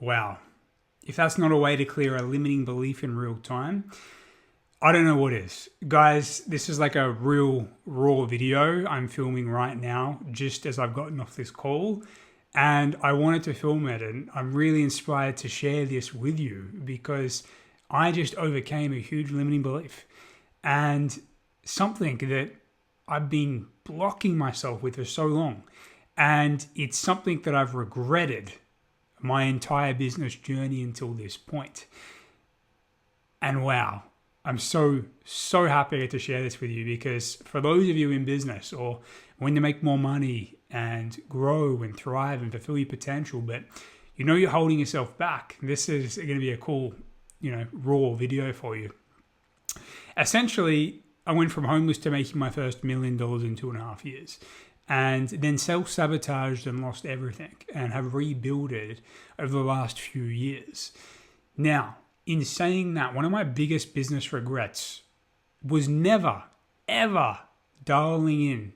Wow. If that's not a way to clear a limiting belief in real time, I don't know what is. Guys, this is like a real raw video I'm filming right now, just as I've gotten off this call. And I wanted to film it, and I'm really inspired to share this with you because I just overcame a huge limiting belief and something that I've been blocking myself with for so long. And it's something that I've regretted my entire business journey until this point. And wow, I'm so happy to share this with you because for those of you in business or when to make more money and grow and thrive and fulfill your potential, but you know you're holding yourself back, this is going to be a cool, raw video for you. Essentially, I went from homeless to making my first $1 million in 2.5 years. And then self-sabotaged and lost everything and have rebuilt it over the last few years. Now, in saying that, one of my biggest business regrets was never, ever dialing in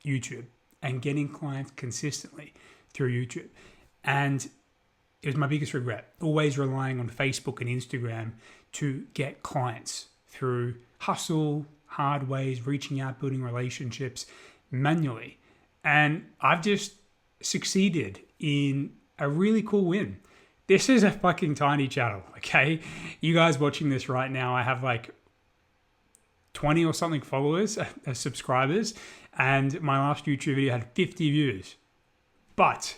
YouTube and getting clients consistently through YouTube. And it was my biggest regret, always relying on Facebook and Instagram to get clients through hustle, hard ways, reaching out, building relationships, manually. And I've just succeeded in a really cool win. This is a fucking tiny channel, okay? You guys watching this right now, I have like 20 or something followers, subscribers, and my last YouTube video had 50 views. But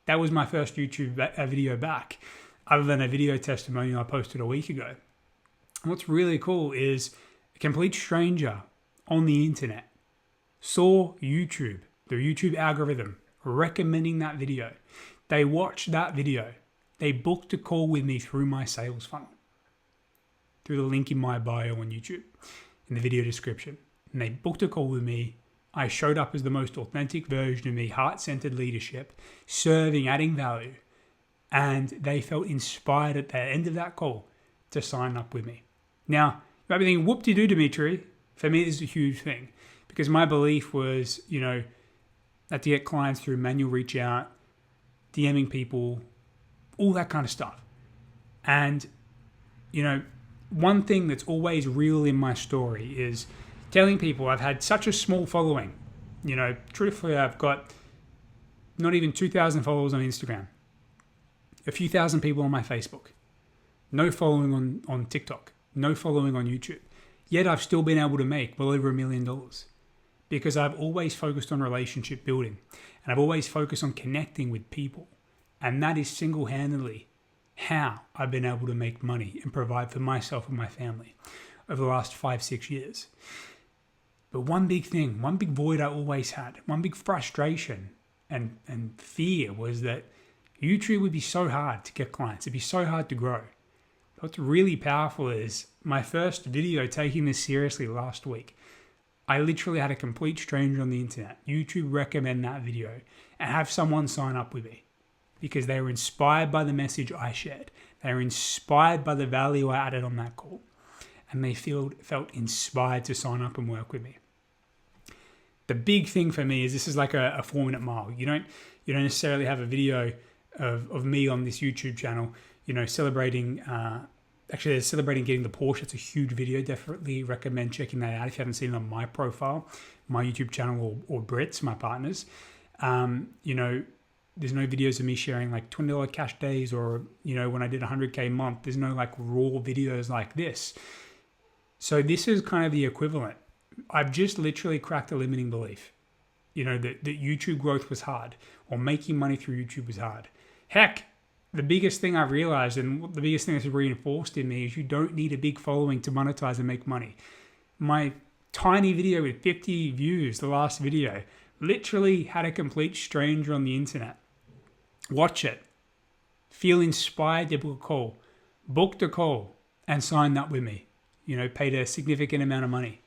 that was my first YouTube video back, other than a video testimonial I posted a week ago. And what's really cool is a complete stranger on the internet saw YouTube, the YouTube algorithm, recommending that video. They watched that video. They booked a call with me through my sales funnel, through the link in my bio on YouTube, in the video description. And they booked a call with me. I showed up as the most authentic version of me, heart-centered leadership, serving, adding value. And they felt inspired at the end of that call to sign up with me. Now, you might be thinking, whoop-de-doo, Dimitri. For me, this is a huge thing. Because my belief was, that to get clients through manual reach out, DMing people, all that kind of stuff. And, one thing that's always real in my story is telling people I've had such a small following. Truthfully, I've got not even 2,000 followers on Instagram, a few thousand people on my Facebook, no following on TikTok, no following on YouTube. Yet I've still been able to make well over $1 million. Because I've always focused on relationship building and I've always focused on connecting with people. And that is single-handedly how I've been able to make money and provide for myself and my family over the last 5-6 years. But one big thing, one big void I always had, one big frustration and fear was that YouTube would be so hard to get clients. It'd be so hard to grow. But what's really powerful is my first video taking this seriously last week. I literally had a complete stranger on the internet, YouTube, recommend that video and have someone sign up with me because they were inspired by the message I shared. They were inspired by the value I added on that call and they felt inspired to sign up and work with me. The big thing for me is this is like a 4-minute mile. You don't necessarily have a video of me on this YouTube channel, celebrating Actually, they're celebrating getting the Porsche. It's a huge video. Definitely recommend checking that out if you haven't seen it on my profile, my YouTube channel, or Brit's, my partners. There's no videos of me sharing like $20 cash days or, when I did 100K a month. There's no like raw videos like this. So this is kind of the equivalent. I've just literally cracked a limiting belief, that YouTube growth was hard or making money through YouTube was hard. Heck, the biggest thing I've realized and the biggest thing that's reinforced in me is you don't need a big following to monetize and make money. My tiny video with 50 views, the last video, literally had a complete stranger on the internet watch it, feel inspired to book a call, booked a call and signed up with me, paid a significant amount of money.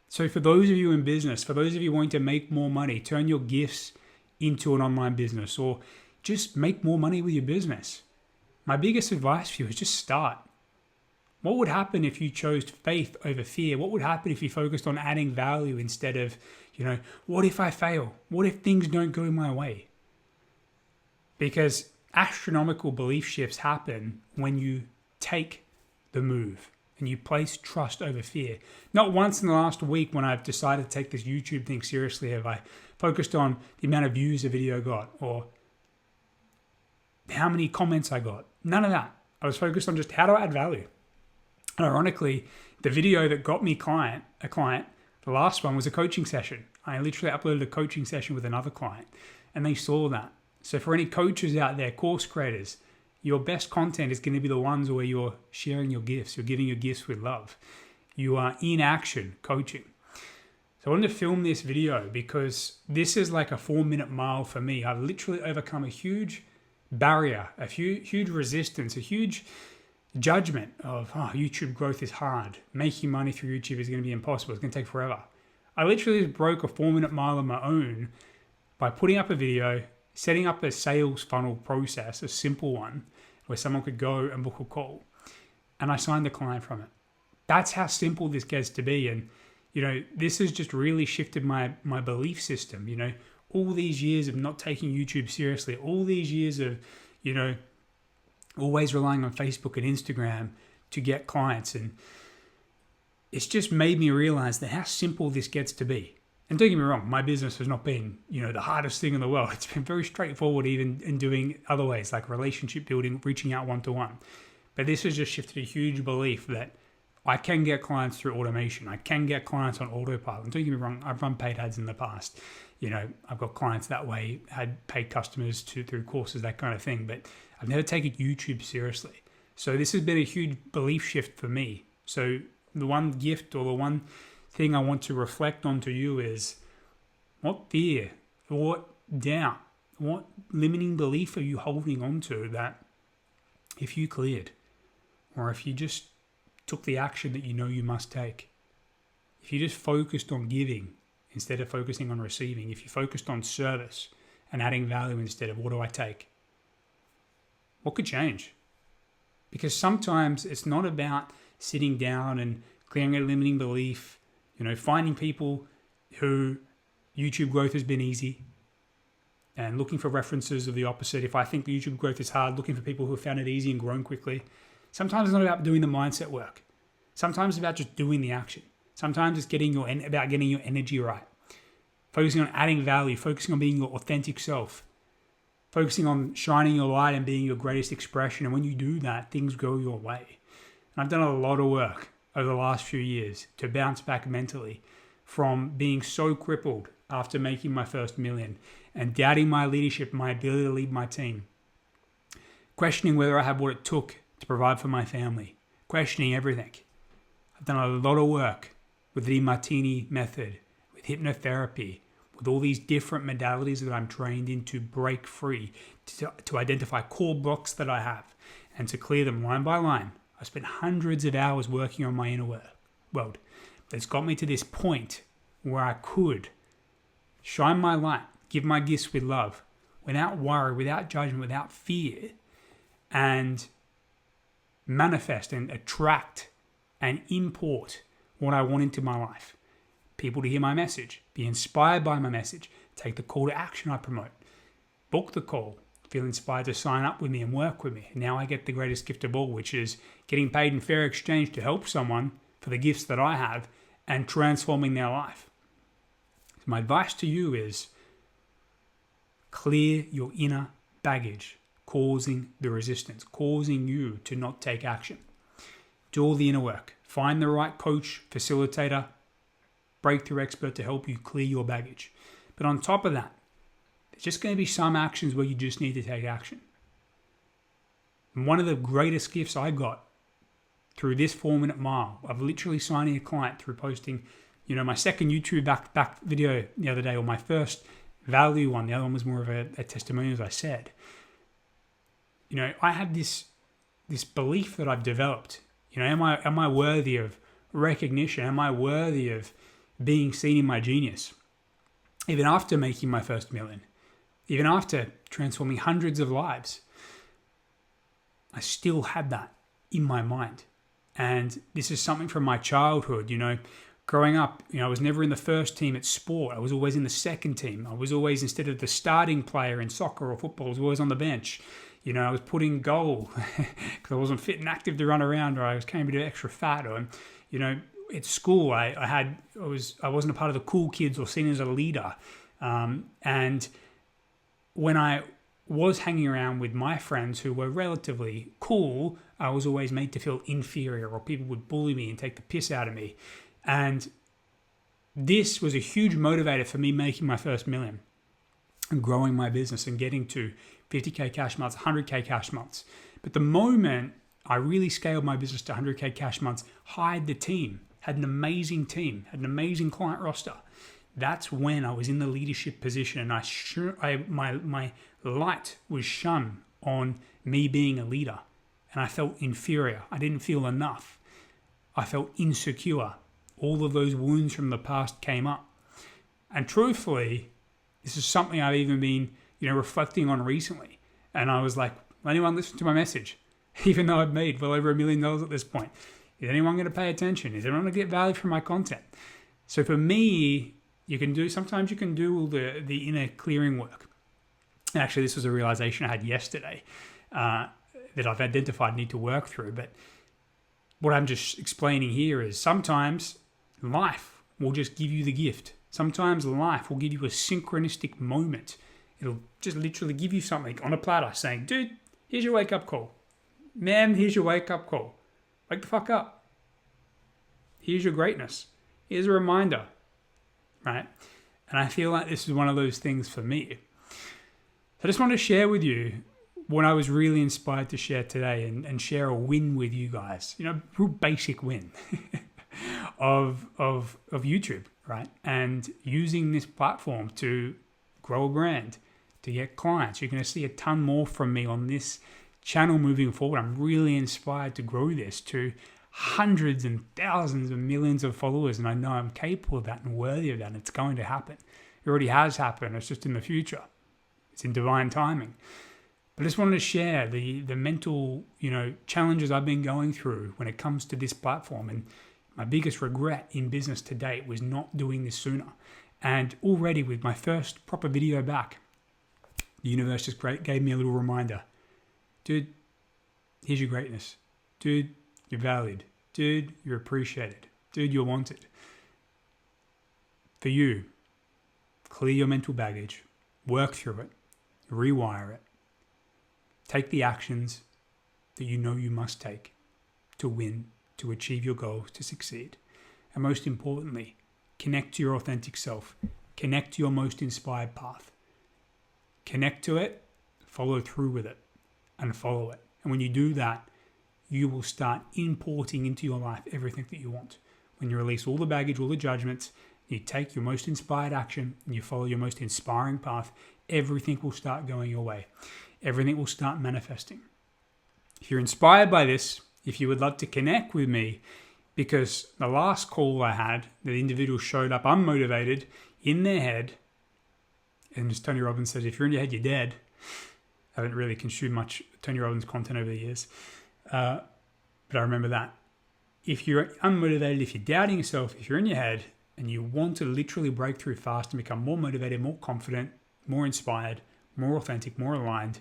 So for those of you in business, for those of you wanting to make more money, turn your gifts into an online business or just make more money with your business. My biggest advice for you is just start. What would happen if you chose faith over fear? What would happen if you focused on adding value instead of, what if I fail? What if things don't go my way? Because astronomical belief shifts happen when you take the move and you place trust over fear. Not once in the last week when I've decided to take this YouTube thing seriously have I focused on the amount of views a video got or how many comments I got. None of that. I was focused on just how do I add value. And ironically, the video that got me a client, the last one was a coaching session. I literally uploaded a coaching session with another client and they saw that. So for any coaches out there, course creators, your best content is going to be the ones where you're sharing your gifts. You're giving your gifts with love. You are in action coaching. So I wanted to film this video because this is like a 4-minute mile for me. I've literally overcome a huge barrier, a huge resistance, a huge judgment of, YouTube growth is hard. Making money through YouTube is going to be impossible. It's going to take forever. I literally just broke a 4-minute mile on my own by putting up a video, setting up a sales funnel process, a simple one, where someone could go and book a call. And I signed the client from it. That's how simple this gets to be. And, this has just really shifted my belief system. All these years of not taking YouTube seriously, all these years of, always relying on Facebook and Instagram to get clients. And it's just made me realize that how simple this gets to be. And don't get me wrong, my business has not been, the hardest thing in the world. It's been very straightforward even in doing other ways like relationship building, reaching out one-to-one. But this has just shifted a huge belief that I can get clients through automation. I can get clients on autopilot. And don't get me wrong, I've run paid ads in the past. I've got clients that way, had paid customers through courses, that kind of thing. But I've never taken YouTube seriously. So this has been a huge belief shift for me. So the one gift or the one thing I want to reflect on to you is what fear, what doubt, what limiting belief are you holding on to that if you cleared or if you just took the action that you must take, if you just focused on giving instead of focusing on receiving, if you focused on service and adding value instead of what do I take, what could change? Because sometimes it's not about sitting down and clearing a limiting belief, finding people who YouTube growth has been easy and looking for references of the opposite. If I think YouTube growth is hard, looking for people who have found it easy and grown quickly. Sometimes it's not about doing the mindset work. Sometimes it's about just doing the action. Sometimes it's about getting your energy right. Focusing on adding value, focusing on being your authentic self, focusing on shining your light and being your greatest expression. And when you do that, things go your way. And I've done a lot of work over the last few years to bounce back mentally from being so crippled after making my first million and doubting my leadership, my ability to lead my team, questioning whether I have what it took to provide for my family, questioning everything. I've done a lot of work with the Dimitri method, with hypnotherapy, with all these different modalities that I'm trained in to break free, to identify core blocks that I have and to clear them line by line. I spent hundreds of hours working on my inner world. That's got me to this point where I could shine my light, give my gifts with love, without worry, without judgment, without fear, and manifest and attract and import what I want into my life. People to hear my message, be inspired by my message, take the call to action I promote, book the call, feel inspired to sign up with me and work with me. And now I get the greatest gift of all, which is getting paid in fair exchange to help someone for the gifts that I have and transforming their life. So my advice to you is clear your inner baggage, causing the resistance, causing you to not take action. Do all the inner work. Find the right coach, facilitator, breakthrough expert to help you clear your baggage. But on top of that, there's just going to be some actions where you just need to take action. And one of the greatest gifts I got through this 4-minute mile of literally signing a client through posting, my second YouTube back video the other day, or my first value one. The other one was more of a testimonial, as I said. I had this belief that I've developed. Am I worthy of recognition? Am I worthy of being seen in my genius? Even after making my first million, even after transforming hundreds of lives, I still had that in my mind. And this is something from my childhood, growing up, I was never in the first team at sport. I was always in the second team. I was always, instead of the starting player in soccer or football, I was always on the bench. I was putting goal because I wasn't fit and active to run around, or I was carrying a bit of extra fat, or, at school, I wasn't a part of the cool kids or seen as a leader. And when I was hanging around with my friends who were relatively cool, I was always made to feel inferior, or people would bully me and take the piss out of me. And this was a huge motivator for me making my first million and growing my business and getting to 50K cash months, 100K cash months. But the moment I really scaled my business to 100K cash months, hired the team, had an amazing team, had an amazing client roster, that's when I was in the leadership position, and my light was shone on me being a leader, and I felt inferior. I didn't feel enough. I felt insecure. All of those wounds from the past came up. And truthfully, this is something I've even been, reflecting on recently. And I was like, will anyone listen to my message? Even though I've made well over $1 million at this point. Is anyone going to pay attention? Is anyone going to get value from my content? So for me, sometimes you can do all the inner clearing work. Actually, this was a realization I had yesterday that I've identified need to work through. But what I'm just explaining here is sometimes life will just give you the gift. Sometimes life will give you a synchronistic moment. It'll just literally give you something on a platter saying, dude, here's your wake-up call. Man, here's your wake-up call. Wake the fuck up. Here's your greatness. Here's a reminder, right? And I feel like this is one of those things for me. So I just want to share with you what I was really inspired to share today and share a win with you guys. Real basic win of YouTube, right? And using this platform to grow a brand, to get clients. You're going to see a ton more from me on this channel moving forward. I'm really inspired to grow this to hundreds and thousands and millions of followers, and I know I'm capable of that and worthy of that, and it's going to happen. It already has happened. It's just in the future. It's in divine timing. But I just wanted to share the mental, challenges I've been going through when it comes to this platform. And my biggest regret in business to date was not doing this sooner. And already with my first proper video back, the universe just gave me a little reminder. Dude, here's your greatness. Dude, you're valued. Dude, you're appreciated. Dude, you're wanted. For you, clear your mental baggage, work through it, rewire it. Take the actions that you know you must take to win, to achieve your goals, to succeed. And most importantly, connect to your authentic self. Connect to your most inspired path. Connect to it, follow through with it, and follow it. And when you do that, you will start importing into your life everything that you want. When you release all the baggage, all the judgments, you take your most inspired action, and you follow your most inspiring path, everything will start going your way. Everything will start manifesting. If you're inspired by this, if you would love to connect with me, because the last call I had, the individual showed up unmotivated in their head, and as Tony Robbins says, if you're in your head, you're dead. I haven't really consumed much Tony Robbins content over the years, but I remember that. If you're unmotivated, if you're doubting yourself, if you're in your head and you want to literally break through fast and become more motivated, more confident, more inspired, more authentic, more aligned,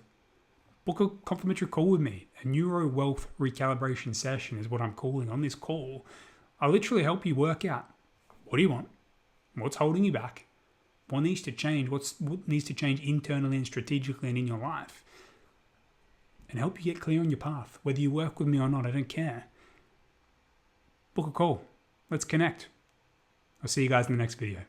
book a complimentary call with me. A neuro wealth recalibration session is what I'm calling. On this call, I'll literally help you work out, what do you want? What's holding you back? What needs to change? What needs to change internally and strategically and in your life? And help you get clear on your path. Whether you work with me or not, I don't care. Book a call. Let's connect. I'll see you guys in the next video.